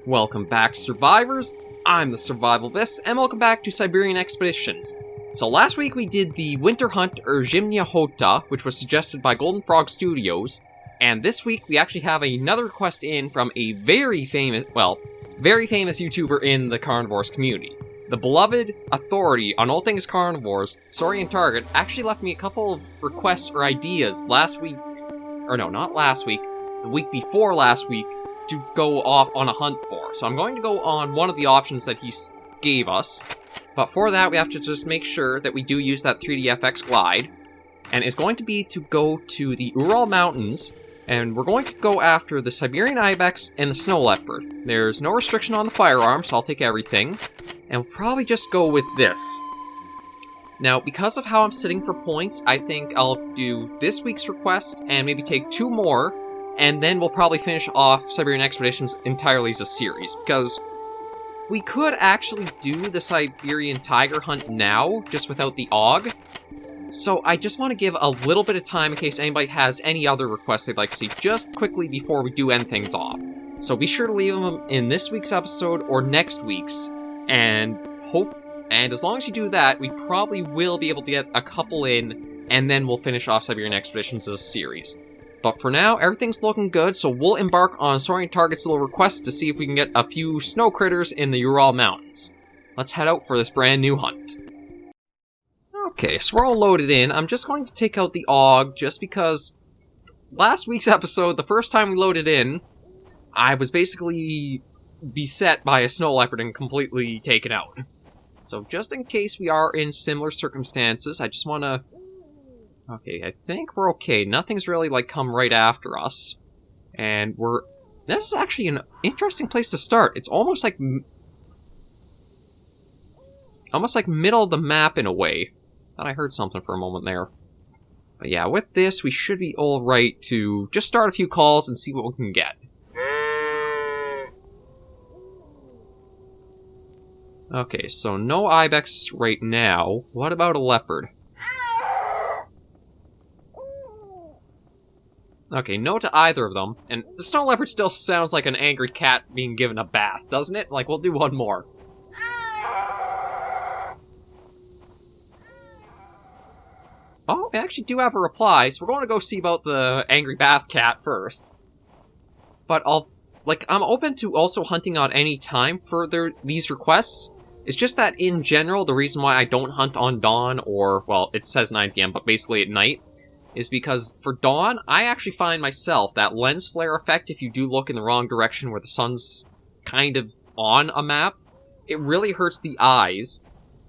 Welcome back, survivors. I'm the SurvivalVis, and welcome back to Siberian Expeditions. So last week we did the Winter Hunt or Zimnya Hota, which was suggested by Golden Frog Studios, and this week we actually have another request in from a very famous YouTuber in the Carnivores community. The beloved authority on all things carnivores, Saurian Target, actually left me a couple of requests or ideas last week, or no, not last week, the week before last week, to go off on a hunt for. So I'm going to go on one of the options that he gave us, but for that we have to just make sure that we do use that 3DFX glide, and it's going to be to go to the Ural Mountains, and we're going to go after the Siberian Ibex and the snow leopard. There's no restriction on the firearm, so I'll take everything, and we'll probably just go with this. Now, because of how I'm sitting for points, I think I'll do this week's request and maybe take two more, and then we'll probably finish off Siberian Expeditions entirely as a series, because we could actually do the Siberian tiger hunt now, just without the AUG. So I just want to give a little bit of time in case anybody has any other requests they'd like to see, just quickly before we do end things off. So be sure to leave them in this week's episode or next week's, and as long as you do that, we probably will be able to get a couple in, and then we'll finish off Siberian Expeditions as a series. But for now, everything's looking good, so we'll embark on Saurian Target's little request to see if we can get a few snow critters in the Ural Mountains. Let's head out for this brand new hunt. Okay, so we're all loaded in. I'm just going to take out the AUG, just because last week's episode, the first time we loaded in, I was basically beset by a snow leopard and completely taken out. So just in case we are in similar circumstances, I just want to... Okay, I think we're okay. Nothing's really, come right after us. And this is actually an interesting place to start. It's almost like middle of the map in a way. Thought I heard something for a moment there. But yeah, with this, we should be alright to just start a few calls and see what we can get. Okay, so no Ibex right now. What about a leopard? Okay, no to either of them. And the snow leopard still sounds like an angry cat being given a bath, doesn't it? We'll do one more. Oh, we actually do have a reply, so we're going to go see about the angry bath cat first. But I'm open to also hunting on any time for these requests. It's just that in general, the reason why I don't hunt on dawn or, well, it says 9 PM, but basically at night, is because for dawn, I actually find myself that lens flare effect, if you do look in the wrong direction where the sun's kind of on a map, it really hurts the eyes,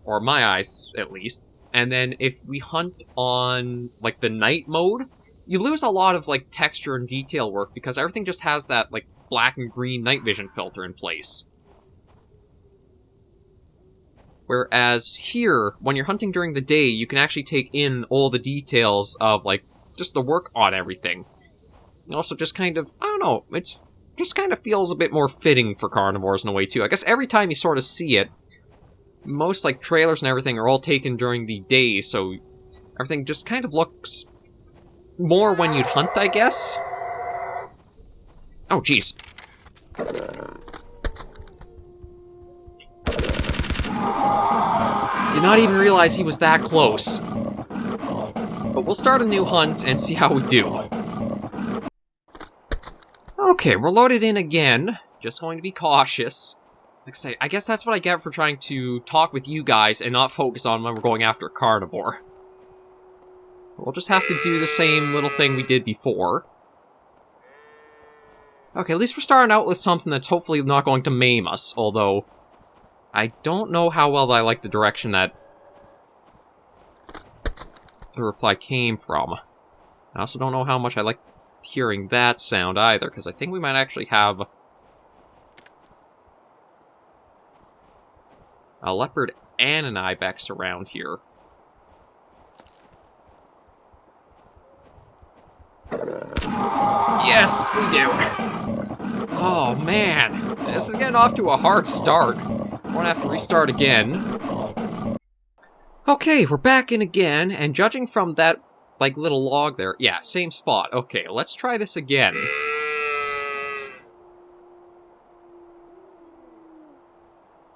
or my eyes at least. And then if we hunt on, the night mode, you lose a lot of, texture and detail work because everything just has that, black and green night vision filter in place. Whereas here, when you're hunting during the day, you can actually take in all the details of, just the work on everything. And also just kind of, I don't know, it's just kind of feels a bit more fitting for carnivores in a way, too. I guess every time you sort of see it, most, trailers and everything are all taken during the day, so everything just kind of looks more when you'd hunt, I guess? Oh, jeez. Did not even realize he was that close. But we'll start a new hunt and see how we do. Okay, we're loaded in again. Just going to be cautious. Like I say, I guess that's what I get for trying to talk with you guys and not focus on when we're going after a carnivore. We'll just have to do the same little thing we did before. Okay, at least we're starting out with something that's hopefully not going to maim us, although I don't know how well I like the direction that the reply came from. I also don't know how much I like hearing that sound either, because I think we might actually have a leopard and an ibex around here. Yes, we do! Oh man, this is getting off to a hard start. We're gonna have to restart again. Okay, we're back in again, and judging from that, little log there, yeah, same spot. Okay, let's try this again.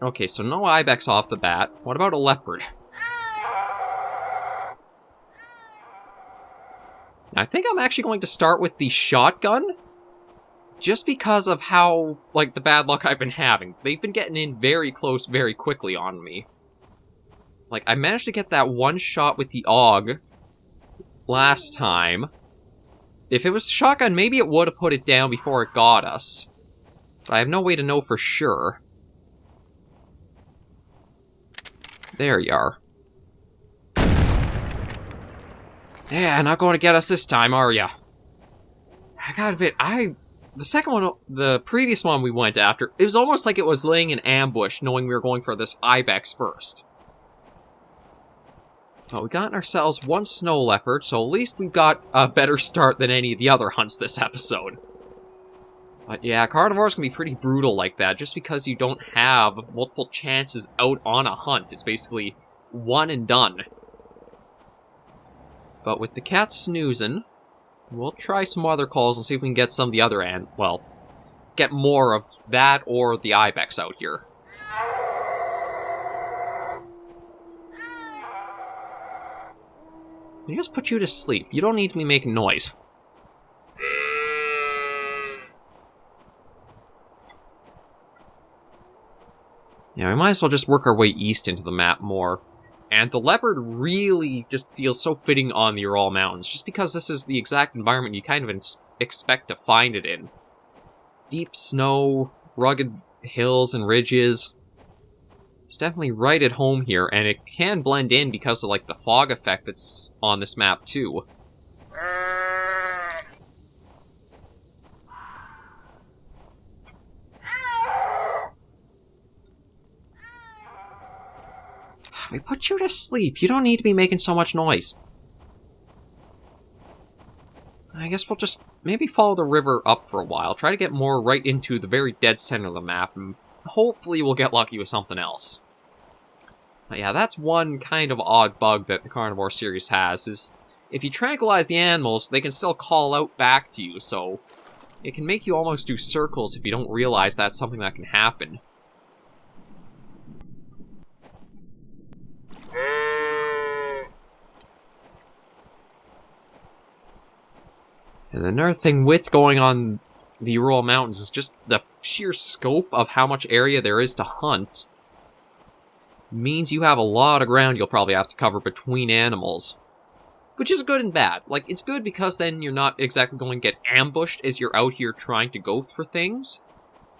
Okay, so no Ibex off the bat. What about a leopard? I think I'm actually going to start with the shotgun, just because of how, like, the bad luck I've been having. They've been getting in very close very quickly on me. Like, I managed to get that one shot with the AUG last time. If it was shotgun, maybe it would have put it down before it got us. But I have no way to know for sure. There you are. Yeah, not going to get us this time, are ya? I gotta admit, the second one, the previous one we went after, it was almost like it was laying an ambush, knowing we were going for this Ibex first. Well, we got ourselves one snow leopard, so at least we've got a better start than any of the other hunts this episode. But yeah, carnivores can be pretty brutal like that, just because you don't have multiple chances out on a hunt. It's basically one and done. But with the cat snoozing, we'll try some other calls and see if we can get some of the other well, get more of that or the Ibex out here. They just put you to sleep. You don't need to be making noise. Yeah, we might as well just work our way east into the map more. And the leopard really just feels so fitting on the Ural Mountains, just because this is the exact environment you kind of expect to find it in. Deep snow, rugged hills and ridges. It's definitely right at home here, and it can blend in because of, like, the fog effect that's on this map, too. We put you to sleep. You don't need to be making so much noise. I guess we'll just maybe follow the river up for a while. Try to get more right into the very dead center of the map, and hopefully we'll get lucky with something else. But yeah, that's one kind of odd bug that the Carnivore series has, is if you tranquilize the animals, they can still call out back to you, so it can make you almost do circles if you don't realize that's something that can happen. And another thing with going on the Ural Mountains is just the sheer scope of how much area there is to hunt. Means you have a lot of ground you'll probably have to cover between animals. Which is good and bad. Like, it's good because then you're not exactly going to get ambushed as you're out here trying to go for things.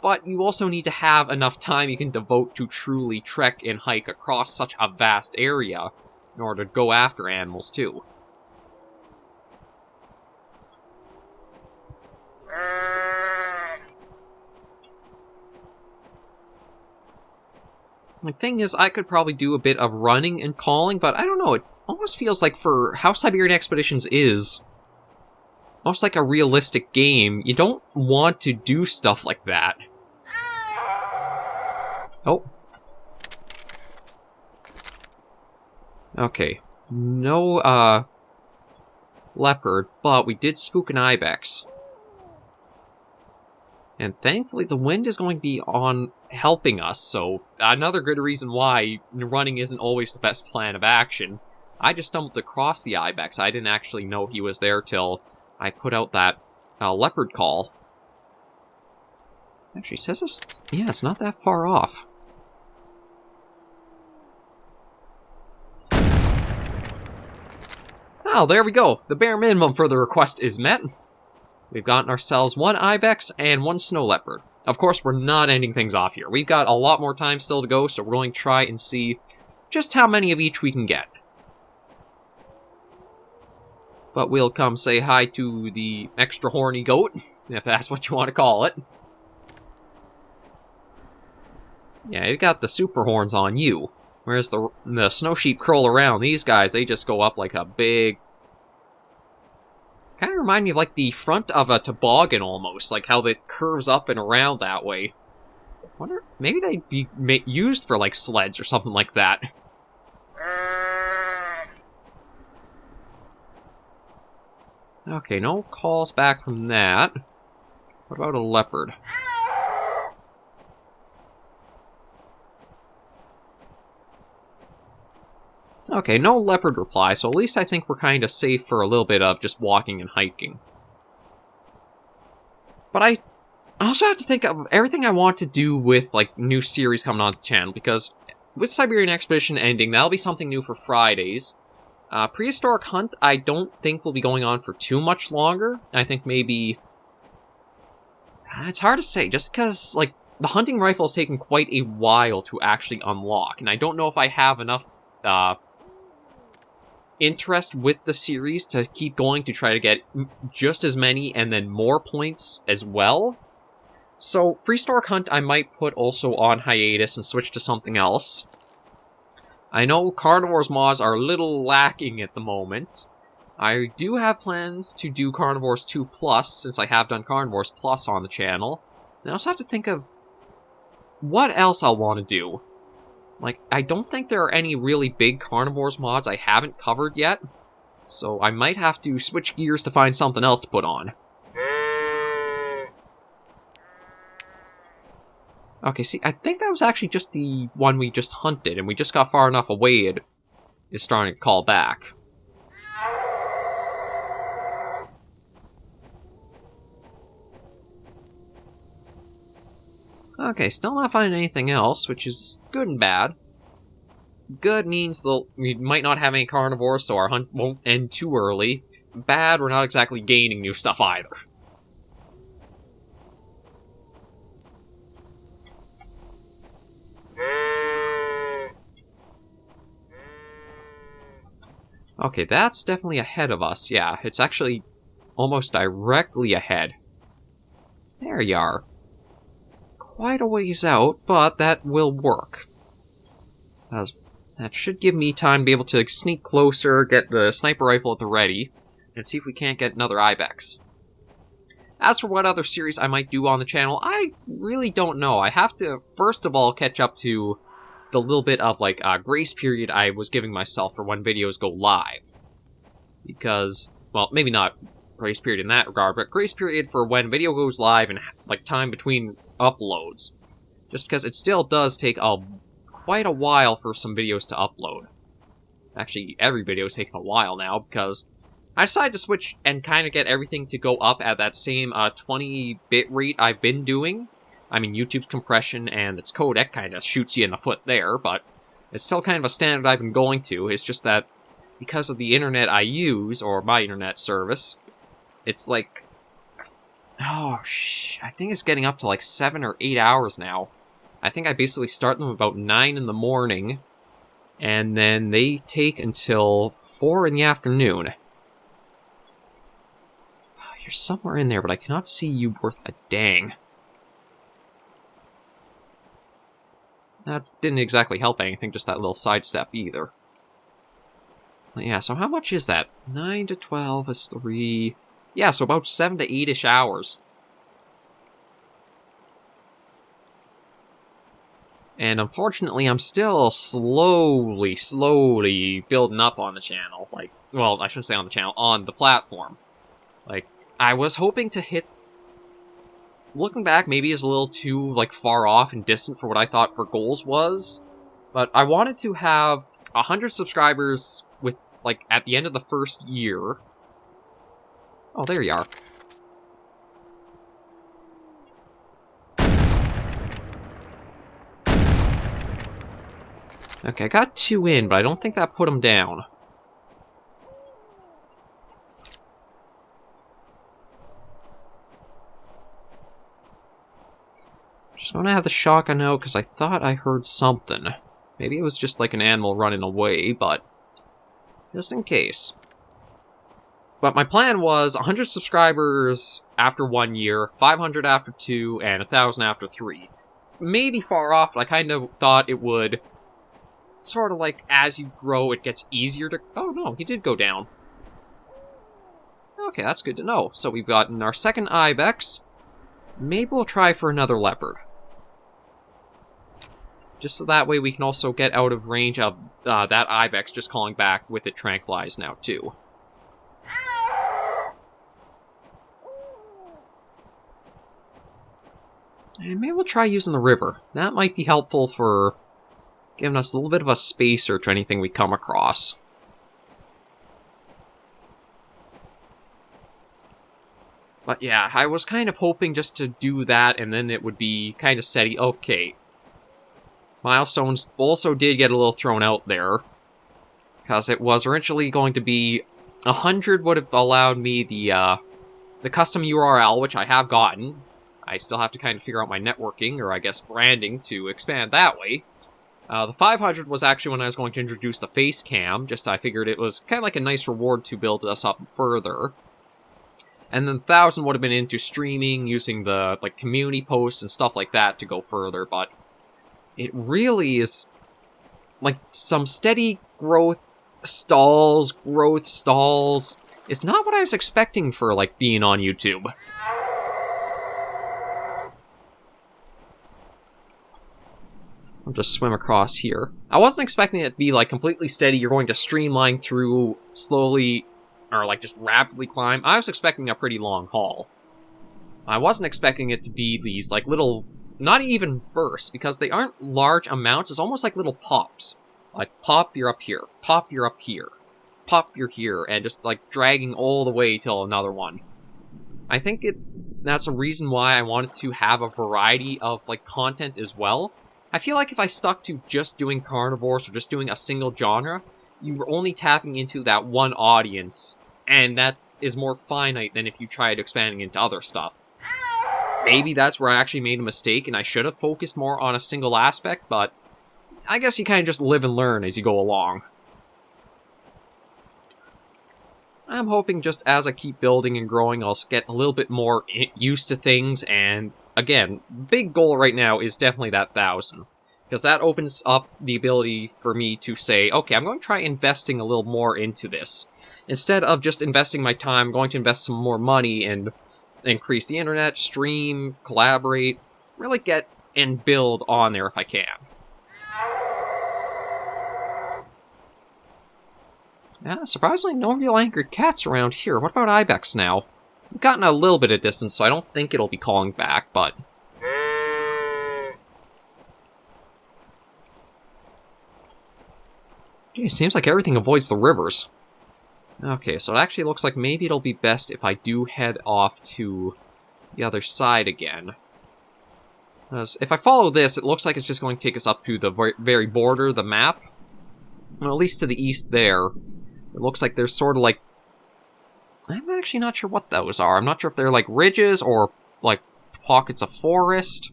But you also need to have enough time you can devote to truly trek and hike across such a vast area in order to go after animals, too. The thing is, I could probably do a bit of running and calling, but I don't know, it almost feels like for how Siberian Expeditions is, almost like a realistic game, you don't want to do stuff like that. Oh. Okay. No, leopard, but we did spook an Ibex. And thankfully the wind is going to be on helping us, so another good reason why running isn't always the best plan of action. I just stumbled across the Ibex. I didn't actually know he was there till I put out that leopard call. Actually, it says it's, yeah, it's not that far off. Oh, there we go. The bare minimum for the request is met. We've gotten ourselves one Ibex and one snow leopard. Of course, we're not ending things off here. We've got a lot more time still to go, so we're going to try and see just how many of each we can get. But we'll come say hi to the extra horny goat, if that's what you want to call it. Yeah, you got the super horns on you. Whereas the snow sheep curl around. These guys, they just go up like a big... Kind of remind me of like the front of a toboggan almost, like how it curves up and around that way. I wonder, maybe they'd be used for like sleds or something like that. Okay, no calls back from that. What about a leopard? Okay, no leopard reply, so at least I think we're kind of safe for a little bit of just walking and hiking. But I also have to think of everything I want to do with, like, new series coming on the channel, because with Siberian Expedition ending, that'll be something new for Fridays. Prehistoric Hunt, I don't think will be going on for too much longer. I think maybe... It's hard to say, just because, like, the hunting rifle has taken quite a while to actually unlock, and I don't know if I have enough, interest with the series to keep going to try to get just as many and then more points as well. So, Prehistoric Hunt I might put also on hiatus and switch to something else. I know Carnivores mods are a little lacking at the moment. I do have plans to do Carnivores 2 Plus, since I have done Carnivores Plus on the channel. And I also have to think of what else I'll want to do. Like, I don't think there are any really big Carnivores mods I haven't covered yet, so I might have to switch gears to find something else to put on. Okay, see, I think that was actually just the one we just hunted, and we just got far enough away it is starting to call back. Okay, still not finding anything else, which is good and bad. Good means we might not have any carnivores, so our hunt won't end too early. Bad, we're not exactly gaining new stuff either. Okay, that's definitely ahead of us. Yeah, it's actually almost directly ahead. There you are. Quite a ways out, but that will work. That should give me time to be able to sneak closer, get the sniper rifle at the ready, and see if we can't get another Ibex. As for what other series I might do on the channel, I really don't know. I have to, first of all, catch up to the little bit of, like, grace period I was giving myself for when videos go live. Because, well, maybe not grace period in that regard, but grace period for when video goes live and, like, time between uploads. Just because it still does take quite a while for some videos to upload. Actually, every video is taking a while now, because I decided to switch and kind of get everything to go up at that same 20 bit rate I've been doing. I mean, YouTube's compression and its codec kind of shoots you in the foot there, but it's still kind of a standard I've been going to. It's just that because of the internet I use, or my internet service, it's like... I think it's getting up to like 7 or 8 hours now. I think I basically start them about 9 in the morning, and then they take until 4 in the afternoon. You're somewhere in there, but I cannot see you worth a dang. That didn't exactly help anything, just that little sidestep either. But yeah, so how much is that? 9 to 12 is 3... Yeah, so about 7 to 8-ish hours. And unfortunately, I'm still slowly building up on the channel. Like, well, I shouldn't say on the channel, on the platform. Like, I was hoping to hit... Looking back, maybe is a little too, like, far off and distant for what I thought for goals was. But I wanted to have 100 subscribers with, like, at the end of the first year. Oh, there you are. Okay, I got 2 in, but I don't think that put them down. Just want to have the shotgun out, because I thought I heard something. Maybe it was just like an animal running away, but just in case. But my plan was 100 subscribers after 1 year, 500 after 2, and 1,000 after 3. Maybe far off, but I kind of thought it would... Sort of like, as you grow, it gets easier to... Oh, no, he did go down. Okay, that's good to know. So we've gotten our second Ibex. Maybe we'll try for another leopard. Just so that way we can also get out of range of that Ibex just calling back with it tranquilized now, too. And maybe we'll try using the river. That might be helpful for giving us a little bit of a spacer to anything we come across. But yeah, I was kind of hoping just to do that, and then it would be kind of steady. Okay. Milestones also did get a little thrown out there, because it was originally going to be 100 would have allowed me the custom URL, which I have gotten. I still have to kind of figure out my networking, or I guess branding, to expand that way. The 500 was actually when I was going to introduce the face cam, just I figured it was kind of like a nice reward to build us up further. And then 1,000 would have been into streaming, using the like community posts and stuff like that to go further, but it really is like some steady growth stalls. It's not what I was expecting for like being on YouTube. I'll just swim across here. I wasn't expecting it to be like completely steady, you're going to streamline through slowly, or like just rapidly climb. I was expecting a pretty long haul. I wasn't expecting it to be these like little, not even bursts, because they aren't large amounts. It's almost like little pops. Like, pop, you're up here. Pop, you're up here. Pop, you're here. And just like dragging all the way till another one. I think that's a reason why I wanted to have a variety of like content as well. I feel like if I stuck to just doing carnivores or just doing a single genre, you were only tapping into that one audience, and that is more finite than if you tried expanding into other stuff. Maybe that's where I actually made a mistake, and I should have focused more on a single aspect, but I guess you kind of just live and learn as you go along. I'm hoping just as I keep building and growing, I'll get a little bit more used to things, and again, big goal right now is definitely that 1,000. Because that opens up the ability for me to say, okay, I'm going to try investing a little more into this. Instead of just investing my time, I'm going to invest some more money and increase the internet, stream, collaborate, really get and build on there if I can. Yeah, surprisingly, no real anchored cats around here. What about Ibex now? We've gotten a little bit of distance, so I don't think it'll be calling back, but gee, it seems like everything avoids the rivers. Okay, so it actually looks like maybe it'll be best if I do head off to the other side again. Because if I follow this, it looks like it's just going to take us up to the very border of the map. Well, at least to the east there. It looks like there's sort of like, I'm actually not sure what those are. I'm not sure if they're like ridges or like pockets of forest.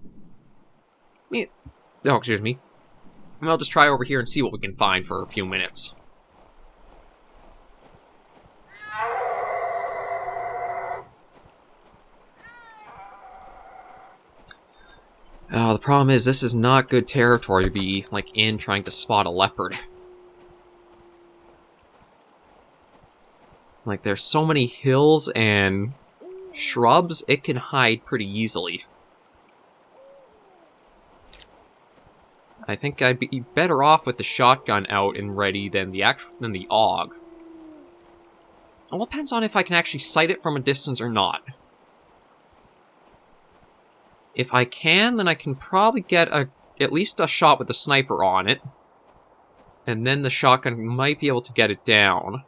Oh, excuse me. I'll just try over here and see what we can find for a few minutes. Oh, the problem is this is not good territory to be like in trying to spot a leopard. Like, there's so many hills and shrubs, it can hide pretty easily. I think I'd be better off with the shotgun out and ready than the AUG. It all depends on if I can actually sight it from a distance or not. If I can, then I can probably get at least a shot with the sniper on it. And then the shotgun might be able to get it down.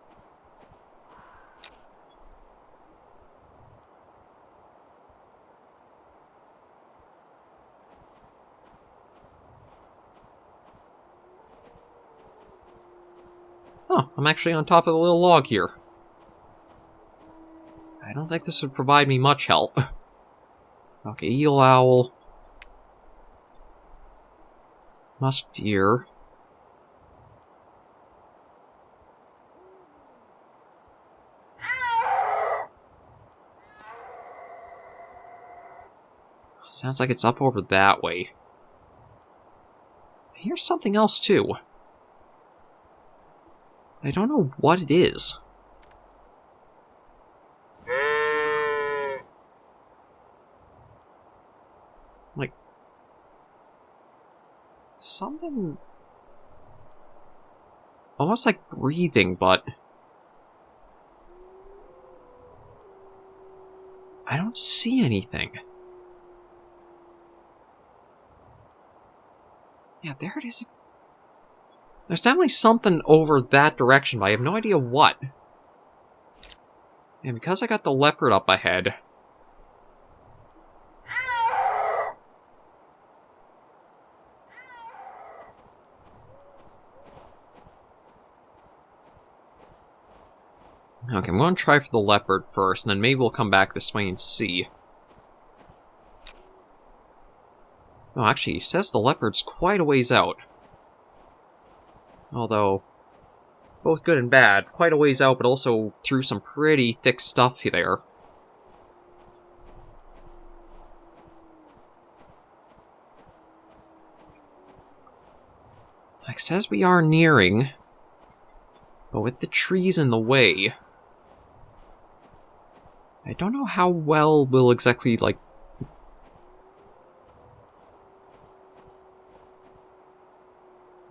Oh, I'm actually on top of the little log here. I don't think this would provide me much help. Okay, eel owl. Musk deer. Sounds like it's up over that way. Here's something else too. I don't know what it is. Like, something almost like breathing, but I don't see anything. Yeah, there it is. There's definitely something over that direction, but I have no idea what. And because I got the leopard up ahead... Okay, I'm going to try for the leopard first, and then maybe we'll come back this way and see. Oh, actually, he says the leopard's quite a ways out. Although, both good and bad. Quite a ways out, but also through some pretty thick stuff there. Like, it says we are nearing, but with the trees in the way... I don't know how well we'll exactly, like...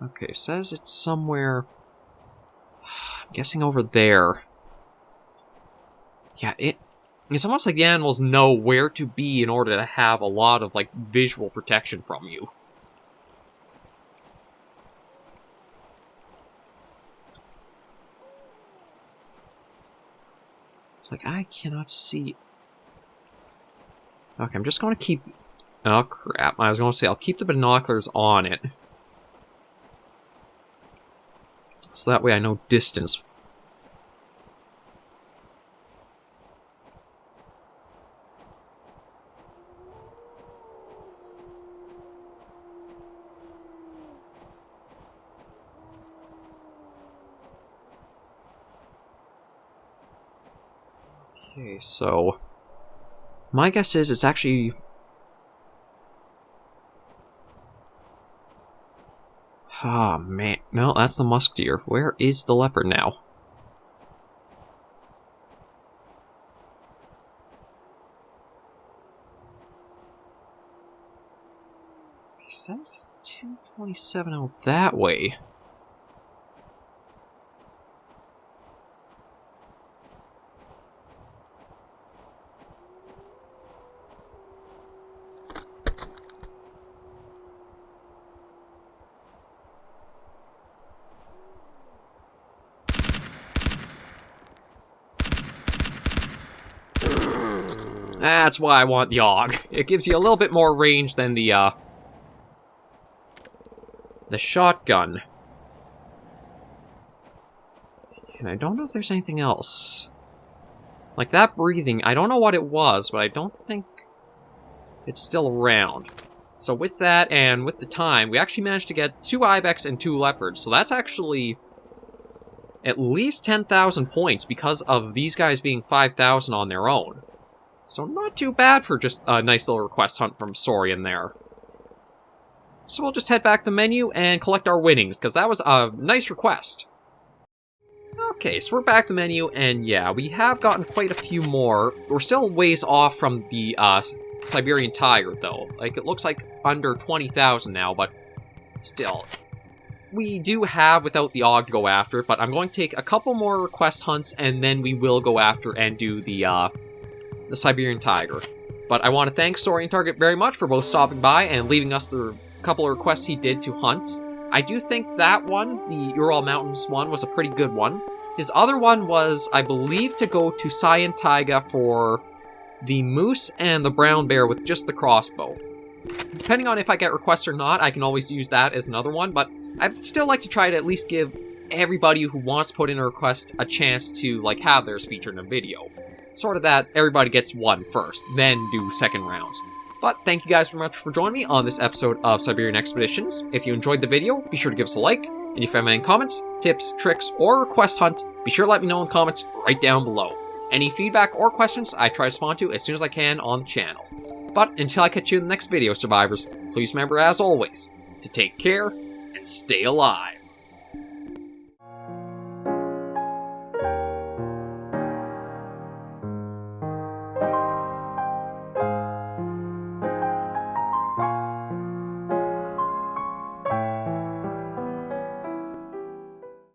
Okay, it says it's somewhere... I'm guessing over there. Yeah, it's almost like the animals know where to be in order to have a lot of, like, visual protection from you. It's like, I cannot see... Okay, I'm just going to keep... Oh, crap. I was going to say, I'll keep the binoculars on it. So that way I know distance. Okay, so... My guess is it's actually... Ah, man. No, that's the musk deer. Where is the leopard now? He says it's 227 out that way. That's why I want the AUG. It gives you a little bit more range than the shotgun. And I don't know if there's anything else. Like that breathing, I don't know what it was, but I don't think it's still around. So with that, and with the time, we actually managed to get 2 Ibex and 2 Leopards. So that's actually at least 10,000 points because of these guys being 5,000 on their own. So not too bad for just a nice little request hunt from Saurian there. So we'll just head back to the menu and collect our winnings, because that was a nice request. Okay, so we're back to the menu, and yeah, we have gotten quite a few more. We're still ways off from the Siberian Target, though. Like, it looks like under 20,000 now, but still. We do have without the AUG to go after, but I'm going to take a couple more request hunts, and then we will go after and do the Siberian Tiger. But I want to thank Saurian Target very much for both stopping by and leaving us the couple of requests he did to hunt. I do think that one, the Ural Mountains one, was a pretty good one. His other one was, I believe, to go to Saurian Target for the moose and the brown bear with just the crossbow. Depending on if I get requests or not, I can always use that as another one, but I'd still like to try to at least give everybody who wants to put in a request a chance to, like, have theirs featured in a video. Sort of that everybody gets one first, then do second rounds. But thank you guys very much for joining me on this episode of Siberian Expeditions. If you enjoyed the video, be sure to give us a like. And if you have any comments, tips, tricks, or request hunt, be sure to let me know in the comments right down below. Any feedback or questions, I try to respond to as soon as I can on the channel. But until I catch you in the next video, survivors, please remember, as always, to take care and stay alive.